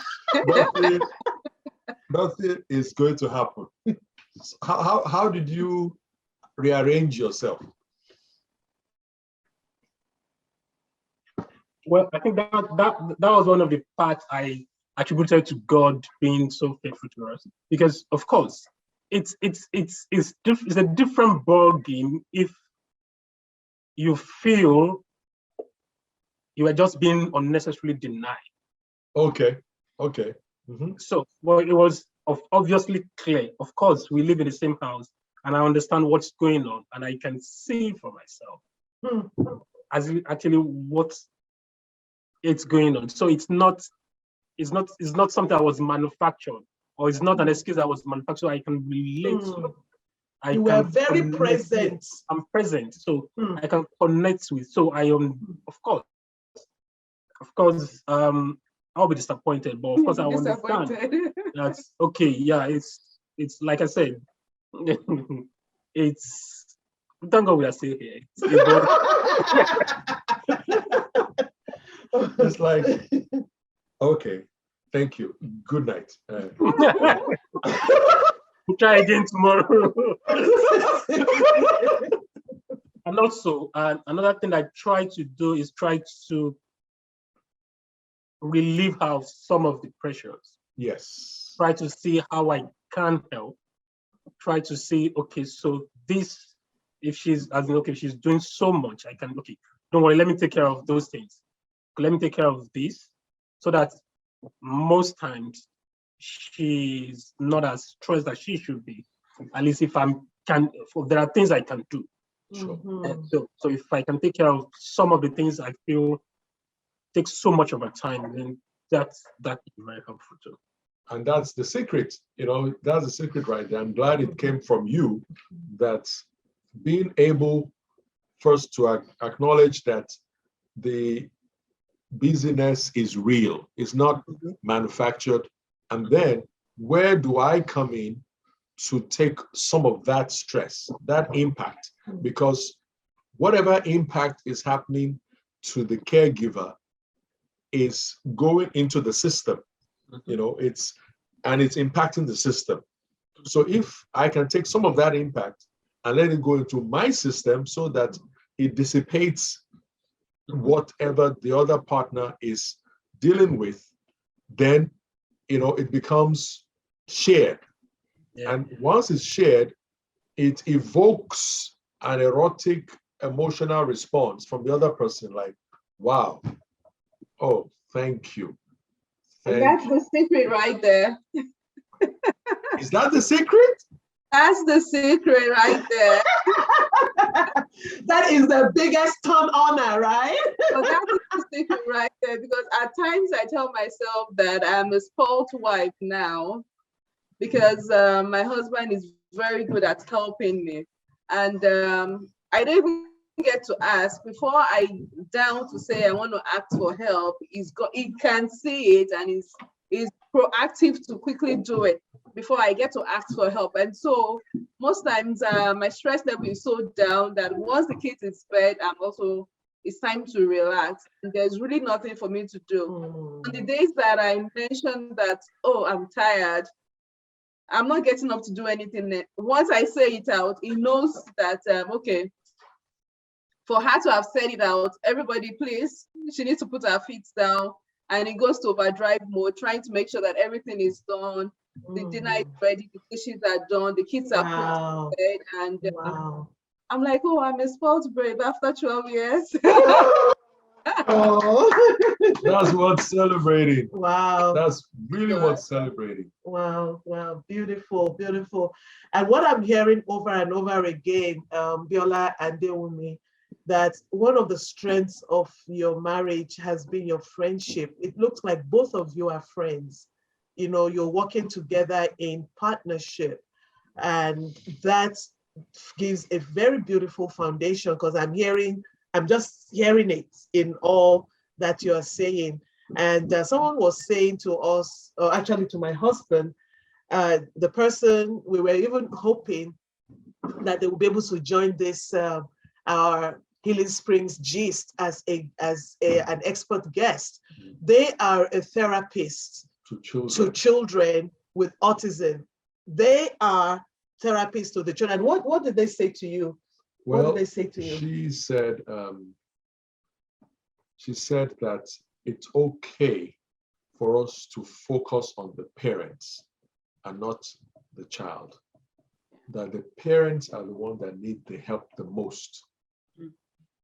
Speaker 2: nothing is going to happen. How did you rearrange yourself?
Speaker 4: Well, I think that was one of the parts I attributed to God being so faithful to us, because of course it's a different ball game if you feel you are just being unnecessarily denied.
Speaker 2: Okay. Mm-hmm.
Speaker 4: So, well, it was obviously clear. Of course, we live in the same house, and I understand what's going on, and I can see for myself as actually what it's going on. So it's not something that was manufactured, or it's not an excuse that was manufactured. I can relate to.
Speaker 3: You were very present.
Speaker 4: I'm present, so I can connect with. So I am, of course, I'll be disappointed, but of course I understand. That's okay. Yeah, it's like I said, it's thank God we are still here.
Speaker 2: It's like, okay, thank you. Good night.
Speaker 4: We'll try again tomorrow. And also, another thing I try to do is try to relieve her of some of the pressures.
Speaker 2: Yes.
Speaker 4: Try to see how I can help. Try to see, okay, so this, if she's doing so much, I can, okay, don't worry, let me take care of those things. Let me take care of this, so that most times she's not as stressed as she should be. At least if there are things I can do.
Speaker 2: Sure.
Speaker 4: So if I can take care of some of the things I feel takes so much of my time, then that is very helpful too.
Speaker 2: And that's the secret, that's the secret right there. I'm glad it came from you, that being able first to acknowledge that the busyness is real, it's not manufactured. And then where do I come in to take some of that stress, that impact? Because whatever impact is happening to the caregiver is going into the system. It's impacting the system. So if I can take some of that impact and let it go into my system so that it dissipates whatever the other partner is dealing with, then it becomes shared. Yeah. And once it's shared, it evokes an erotic emotional response from the other person, like, wow, oh, thank you.
Speaker 5: And that's the secret right there.
Speaker 2: Is that the secret?
Speaker 5: That's the secret right there.
Speaker 3: That is the biggest turn on, right?
Speaker 5: So that is the secret right there, because at times I tell myself that I'm a spoiled wife now, because my husband is very good at helping me. And I don't even get to ask before I down to say I want to ask for help. He can see it and is proactive to quickly do it before I get to ask for help. And so most times my stress level is so down that once the kid is bed, it's time to relax. And there's really nothing for me to do. On the days that I mentioned that, oh, I'm tired, I'm not getting up to do anything. Once I say it out, he knows that, okay, for her to have said it out, everybody, please, she needs to put her feet down, and it goes to overdrive mode, trying to make sure that everything is done. The dinner is ready, the dishes are done, the kids are put to bed, and I'm like, oh, I'm a spoiled babe after 12 years.
Speaker 3: Oh.
Speaker 2: That's worth celebrating.
Speaker 3: Wow.
Speaker 2: That's really worth celebrating.
Speaker 3: Wow, wow, beautiful, beautiful. And what I'm hearing over and over again, Biola and Dewumi, that one of the strengths of your marriage has been your friendship. It looks like both of you are friends. You know, you're working together in partnership, and that gives a very beautiful foundation because I'm just hearing it in all that you are saying. And someone was saying to us, or actually to my husband, the person, we were even hoping that they will be able to join this, our Healing Springs gist as an expert guest. They are a therapist to children with autism. They are therapists to the children. What did they say to you?
Speaker 2: Well,
Speaker 3: what did they say to you?
Speaker 2: She said that it's okay for us to focus on the parents and not the child. That the parents are the ones that need the help the most.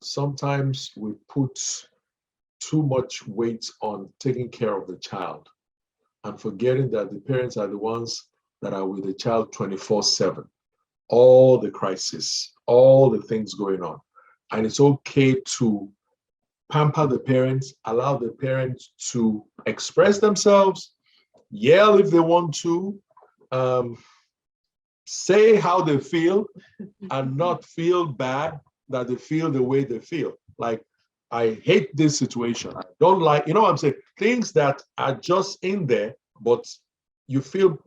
Speaker 2: Sometimes we put too much weight on taking care of the child and forgetting that the parents are the ones that are with the child 24/7. All the crisis, all the things going on. And it's okay to pamper the parents, allow the parents to express themselves, yell if they want to, say how they feel, and not feel bad that they feel the way they feel. Like, I hate this situation. I don't like, you know what I'm saying? Things that are just in there, but you feel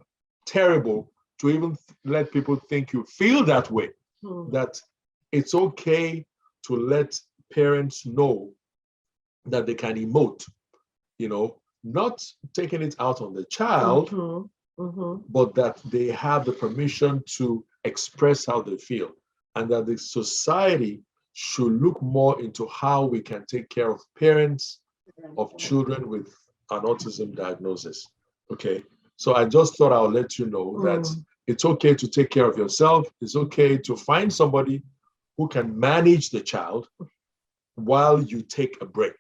Speaker 2: terrible to even let people think you feel that way. That it's okay to let parents know that they can emote, you know, not taking it out on the child, but that they have the permission to express how they feel, and that the society should look more into how we can take care of parents of children with an autism diagnosis. Okay, so I just thought I'll let you know that it's okay to take care of yourself. It's okay to find somebody who can manage the child while you take a break.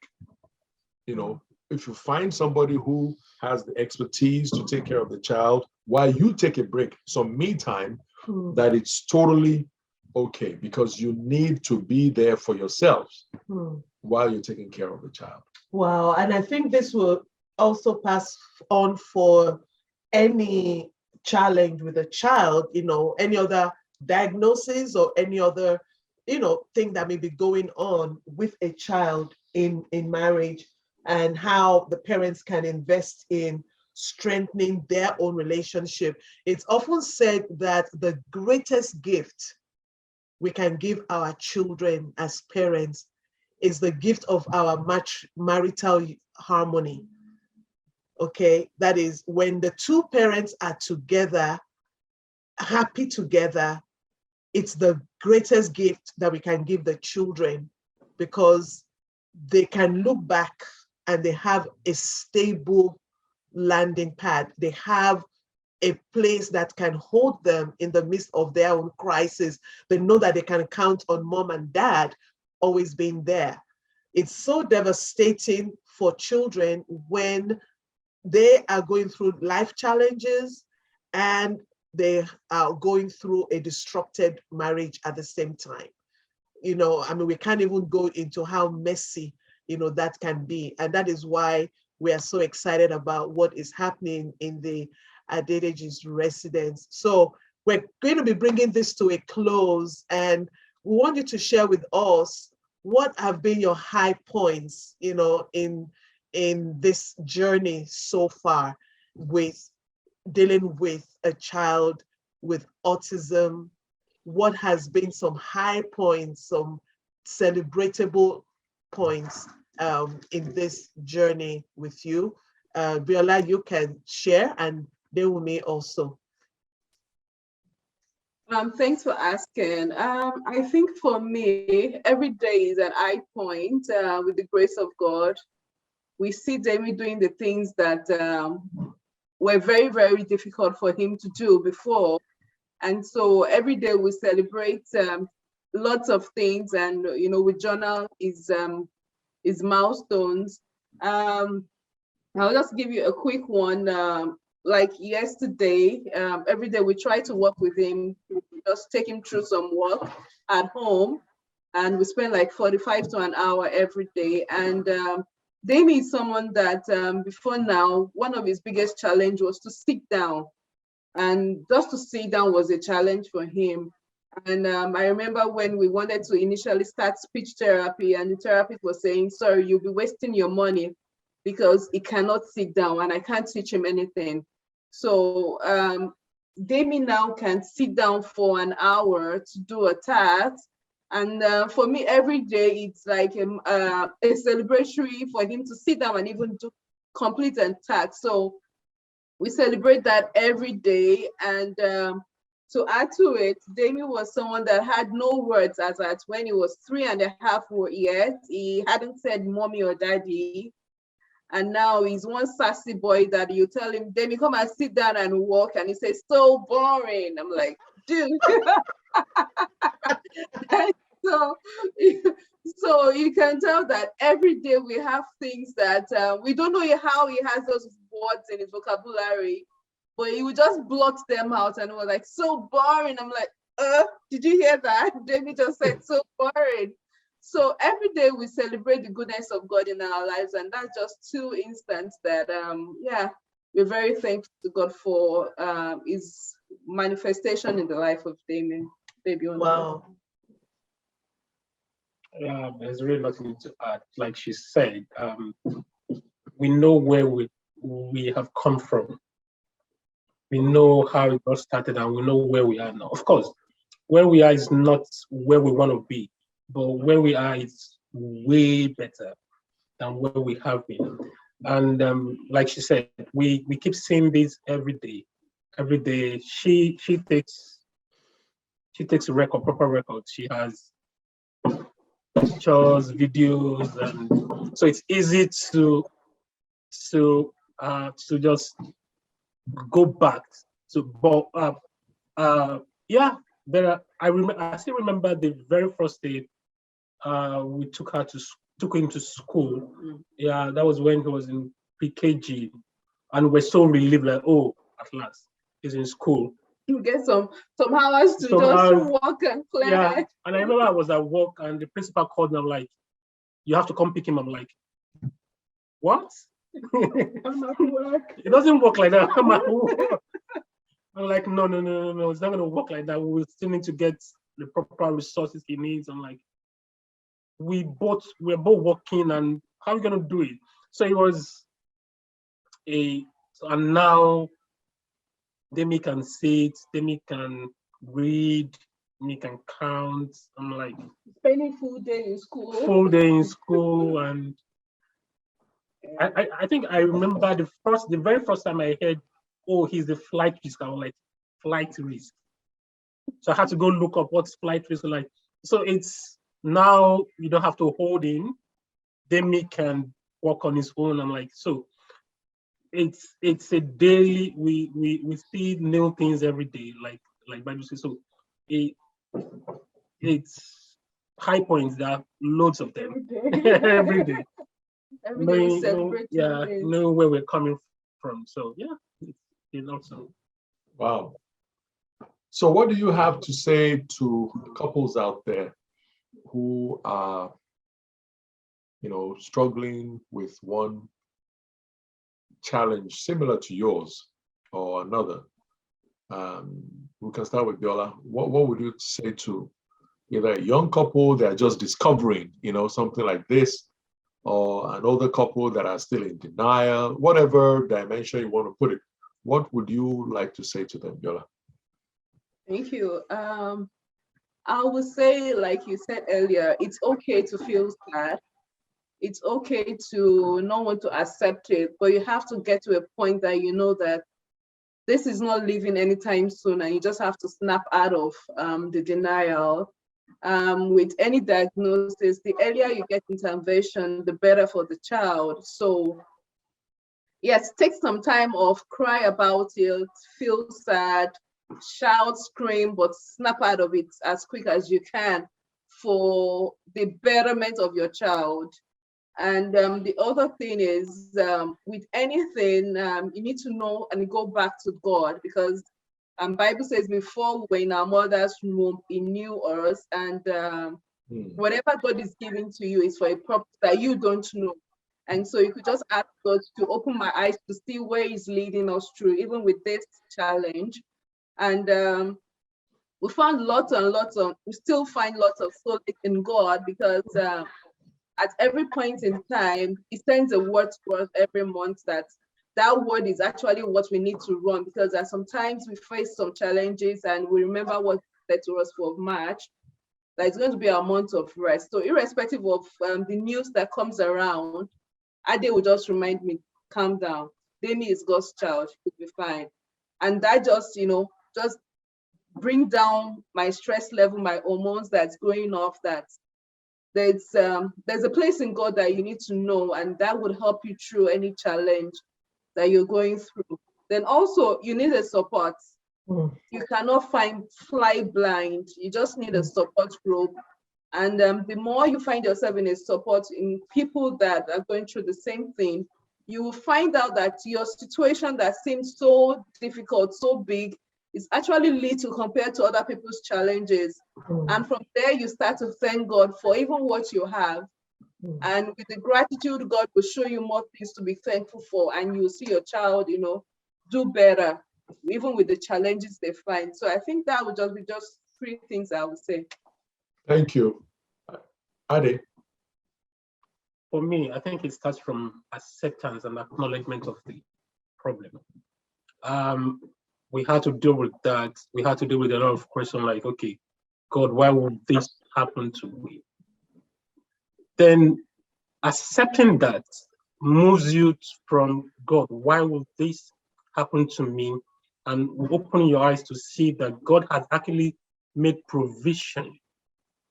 Speaker 2: You know, if you find somebody who has the expertise to take care of the child while you take a break, some me time, that it's totally okay, because you need to be there for yourselves while you're taking care of the child.
Speaker 3: Wow, and I think this will also pass on for any challenge with a child, you know, any other diagnosis or any other, you know, thing that may be going on with a child in marriage, and how the parents can invest in strengthening their own relationship. It's often said that the greatest gift we can give our children as parents is the gift of our marital harmony. Okay, that is when the two parents are together, happy together. It's the greatest gift that we can give the children, because they can look back and they have a stable landing pad. They have a place that can hold them in the midst of their own crisis. They know that they can count on mom and dad always being there. It's so devastating for children when they are going through life challenges and they are going through a disrupted marriage at the same time. You know, I mean, we can't even go into how messy, you know, that can be. And that is why we are so excited about what is happening in the Adedeji's residence. So we're going to be bringing this to a close, and we want you to share with us what have been your high points, you know, in this journey so far with dealing with a child with autism. What has been some high points, some celebratable points in this journey with you? Biola, you can share, and Dewumi also.
Speaker 5: Thanks for asking. I think for me, every day is an high point with the grace of God. We see Demi doing the things that were very, very difficult for him to do before. And so every day we celebrate lots of things, and, you know, we journal his milestones. I'll just give you a quick one. Like yesterday, every day we try to work with him, just take him through some work at home, and we spend like 45 to an hour every day. And Damien is someone that before now, one of his biggest challenge was to sit down, and just to sit down was a challenge for him. And I remember when we wanted to initially start speech therapy, and the therapist was saying, sorry, you'll be wasting your money because he cannot sit down and I can't teach him anything. So Damien now can sit down for an hour to do a task. And for me, every day, it's like a celebratory for him to sit down and even do complete a task. So we celebrate that every day. And to add to it, Damien was someone that had no words as at when he was 3.5 years. He hadn't said mommy or daddy. And now he's one sassy boy that you tell him, Damien, come and sit down and walk. And he says, so boring. I'm like, dude. so, so you can tell that every day we have things that we don't know how he has those words in his vocabulary, but he would just blot them out and was like, so boring. I'm like, did you hear that? David just said so boring. So every day we celebrate the goodness of God in our lives, and that's just two instances that yeah, we're very thankful to God for his manifestation in the life of Damien. Baby,
Speaker 3: Wow.
Speaker 4: There's really nothing to add. Like she said, we know where we have come from. We know how it got started, and we know where we are now. Of course, where we are is not where we want to be, but where we are is way better than where we have been. And like she said, we keep seeing this every day. Every day, she takes record, proper records. She has pictures, videos, and so it's easy to just go back to. But yeah, I still remember the very first day we took him to school. Yeah, that was when he was in PKG, and we're so relieved, like, oh, at last he's in school.
Speaker 5: You get some hours to just walk and play.
Speaker 4: Yeah, and I remember I was at work and the principal called me. I'm like, you have to come pick him. I'm like, what?
Speaker 5: I'm at work.
Speaker 4: It doesn't work like that. I'm at work. I'm like, no, it's not gonna work like that. We still need to get the proper resources he needs. I'm like, we're both working, and how are we gonna do it? So it was and now Demi can sit, Demi can read, Demi can count. I'm like,
Speaker 5: spending full day in school.
Speaker 4: And I think I remember the very first time I heard, oh, he's the flight risk. I was like, flight risk. So I had to go look up what's flight risk like. So it's now you don't have to hold him. Demi can walk on his own. I'm like, so it's a daily, we see new things every day, like Bible says. So it's high points. There are loads of them every day.
Speaker 5: Every day we celebrate.
Speaker 4: Know where we're coming from. So yeah, it's awesome.
Speaker 2: Wow. So what do you have to say to couples out there who are, struggling with one challenge similar to yours or another? We can start with Biola. What would you say to either a young couple that are just discovering, something like this, or an older couple that are still in denial, whatever dimension you want to put it? What would you like to say to them, Biola?
Speaker 5: Thank you. I would say, like you said earlier, it's okay to feel sad. It's okay to not want to accept it, but you have to get to a point that you know that this is not leaving anytime soon, and you just have to snap out of the denial. With any diagnosis, the earlier you get intervention, the better for the child. So yes, take some time off, cry about it, feel sad, shout, scream, but snap out of it as quick as you can for the betterment of your child. And the other thing is, with anything, you need to know and go back to God, because Bible says before we were in our mother's womb, He knew us, and whatever God is giving to you is for a purpose that you don't know. And so you could just ask God to open my eyes to see where He's leading us through, even with this challenge. And we found lots and lots of, we still find lots of solace in God, because at every point in time, He sends a word to us every month that word is actually what we need to run, because sometimes we face some challenges and we remember what He said to us for March, that it's going to be a month of rest. So irrespective of the news that comes around, Ade will just remind me, calm down. Demi is God's child, she'll be fine. And that just, just bring down my stress level, my hormones that's going off, that there's a place in God that you need to know, and that would help you through any challenge that you're going through. Then also you need a support. You cannot fly blind. You just need a support group. And the more you find yourself in a support in people that are going through the same thing, you will find out that your situation that seems so difficult, so big, is actually little compared to other people's challenges. And from there, you start to thank God for even what you have. And with the gratitude, God will show you more things to be thankful for, and you'll see your child, do better, even with the challenges they find. So I think that would just be just 3 things I would say.
Speaker 2: Thank you. Ade?
Speaker 4: For me, I think it starts from acceptance and acknowledgement of the problem. We had to deal with that. We had to deal with a lot of questions like, okay, God, why would this happen to me? Then accepting that moves you from, God, why would this happen to me? And open your eyes to see that God has actually made provision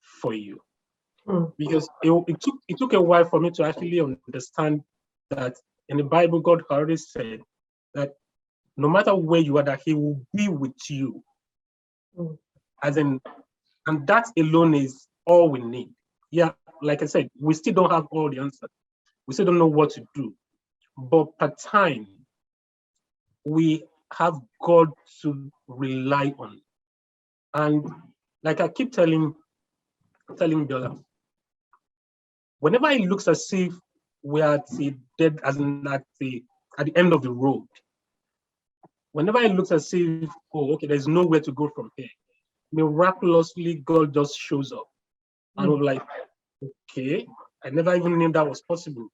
Speaker 4: for you. Because it took a while for me to actually understand that in the Bible, God already said that no matter where you are, that He will be with you. And that alone is all we need. Yeah, like I said, we still don't have all the answers. We still don't know what to do. But per time, we have God to rely on. And like I keep telling Bella, whenever it looks as if we are at the dead, as in at the end of the road, whenever it looks as if, oh, okay, there's nowhere to go from here, miraculously God just shows up. And we're like, okay, I never even knew that was possible.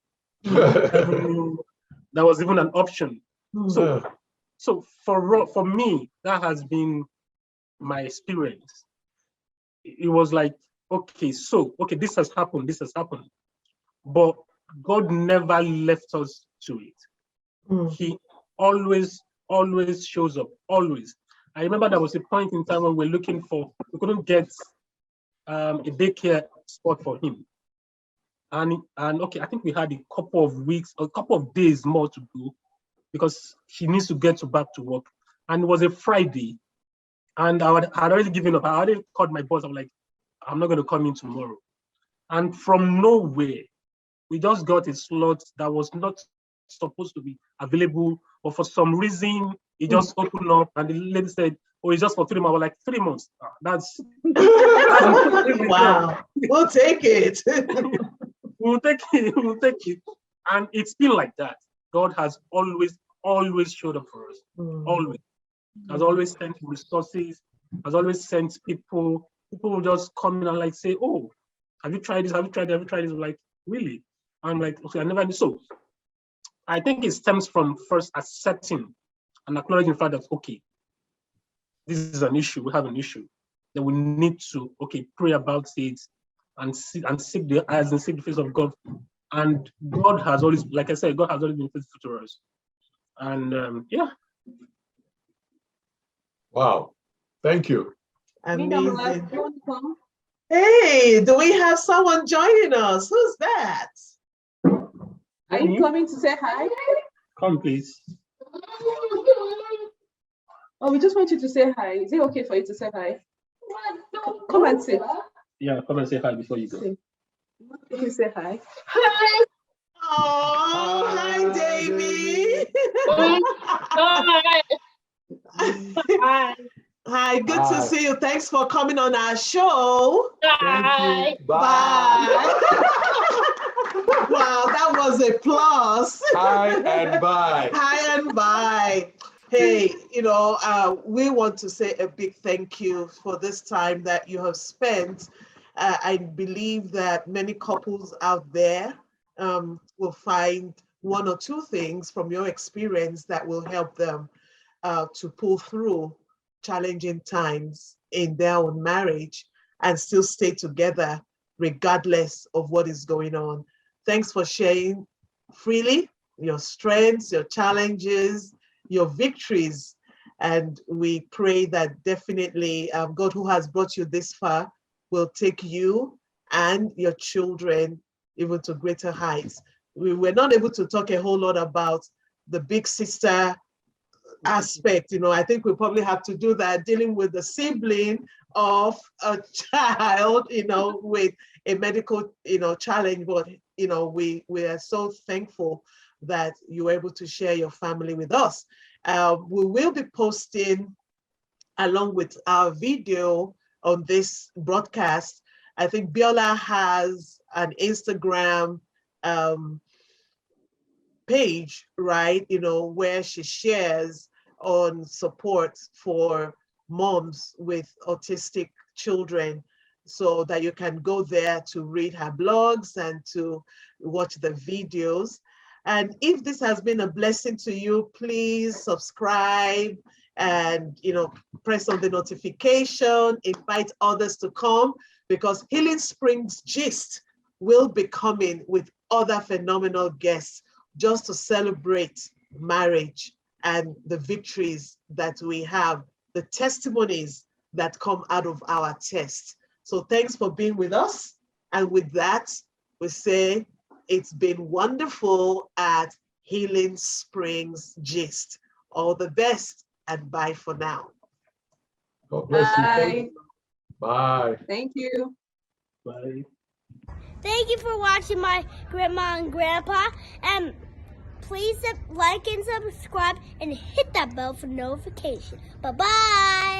Speaker 4: I never knew that was even an option. So for me, that has been my experience. It was like, okay, this has happened. But God never left us to it. He always shows up, always. I remember there was a point in time when we couldn't get a daycare spot for him. And okay, I think we had a couple of days more to do because he needs to get back to work. And it was a Friday. And I had already given up. I already called my boss. I'm like, I'm not going to come in tomorrow. And from nowhere, we just got a slot that was not supposed to be available, but for some reason, it just opened up, and the lady said, oh, it's just for 3 months. I was like, 3 months? That's
Speaker 3: wow. We'll take it.
Speaker 4: We'll take it. And it's been like that. God has always showed up for us. Always. Has always sent resources, has always sent people. People will just come in and like say, oh, have you tried this? Have you tried this? I'm like, really? I'm like, okay, I never knew. So I think it stems from first accepting and acknowledging the fact that, okay, this is an issue, we have an issue. Then we need to, okay, pray about it and seek the eyes and seek the face of God. And God has always, like I said, God has always been faithful to us. And yeah.
Speaker 2: Wow, thank you.
Speaker 3: Amazing. Hey, do we have someone joining us? Who's that?
Speaker 5: Are you coming to say hi?
Speaker 4: Come, please.
Speaker 5: Oh, we just want you to say hi. Is it okay for you to say hi? Come and sit.
Speaker 4: Yeah, come and say hi before you go.
Speaker 5: You can say hi.
Speaker 6: Hi.
Speaker 5: Bye. Bye.
Speaker 3: Hi, good to
Speaker 2: Bye.
Speaker 3: see you. Thanks for coming on our show.
Speaker 2: Thank you. Bye.
Speaker 3: Bye. Wow, that was a plus.
Speaker 2: Hi and bye.
Speaker 3: Hi and bye. Hey, we want to say a big thank you for this time that you have spent. I believe that many couples out there will find one or two things from your experience that will help them to pull through challenging times in their own marriage and still stay together regardless of what is going on. Thanks for sharing freely your strengths, your challenges, your victories. And we pray that definitely God, who has brought you this far, will take you and your children even to greater heights. We were not able to talk a whole lot about the big sister aspect. I think we probably have to do that, dealing with the sibling of a child, with a medical, challenge. But, we are so thankful that you were able to share your family with us. We will be posting, along with our video on this broadcast, I think Biola has an Instagram page, right, where she shares on support for moms with autistic children, so that you can go there to read her blogs and to watch the videos. And if this has been a blessing to you, please subscribe and press on the notification, invite others to come, because Healing Springs Gist will be coming with other phenomenal guests just to celebrate marriage and the victories that we have, the testimonies that come out of our test. So thanks for being with us. And with that, we say it's been wonderful at Healing Springs Gist. All the best and bye for now.
Speaker 2: God bless you.
Speaker 5: Bye.
Speaker 2: Bye.
Speaker 5: Thank you.
Speaker 4: Bye.
Speaker 1: Thank you for watching my grandma and grandpa. And please like and subscribe and hit that bell for notification. Bye-bye.